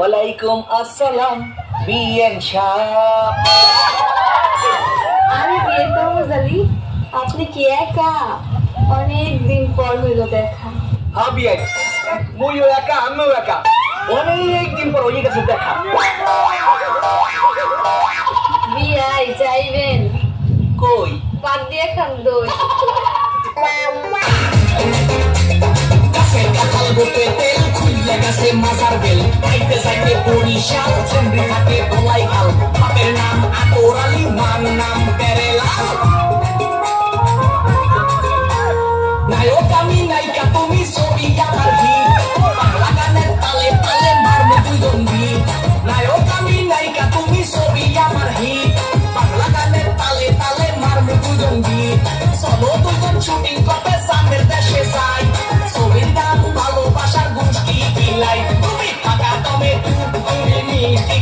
ওয়ালাইকুম আসসালাম বিএন সাহেব। আরে বিয়ে তো জানি আপনি কি একা? অনেক দিন পর হইল দেখা। হ্যাঁ বিএন, মুইও একা আমিও একা, অনেক দিন পর হয়ে গেছে দেখা। বিয়াই চাইবেন? কই বাদ দিয়ে খান দই। কাঁঠাল গোপে তেল খুললে গেছে মাজার বেল, খাইতে যাইতে বরিশাল চন্দ্রী থাকে গোলাই খাল। বাপের নাম আকর আলী, মার নাম পেরেলাল। নায়ক আমি নায়িকা তুমি ছবি আমার হিট, বাংলা গানের তালে তালে মারবে দুজন ভিড়। নায়ক আমি নায়িকা তুমি ছবি আমার হিট, বাংলা গানের তালে তালে মারবে দুজন ভিড়। চলো দুজন শুটিং করতে সামনের দেশে যাই, ছবির নাম ভালোবাসার গোষ্ঠী বিলাই। তুমি থাকা টমেটো তুমি মিষ্টি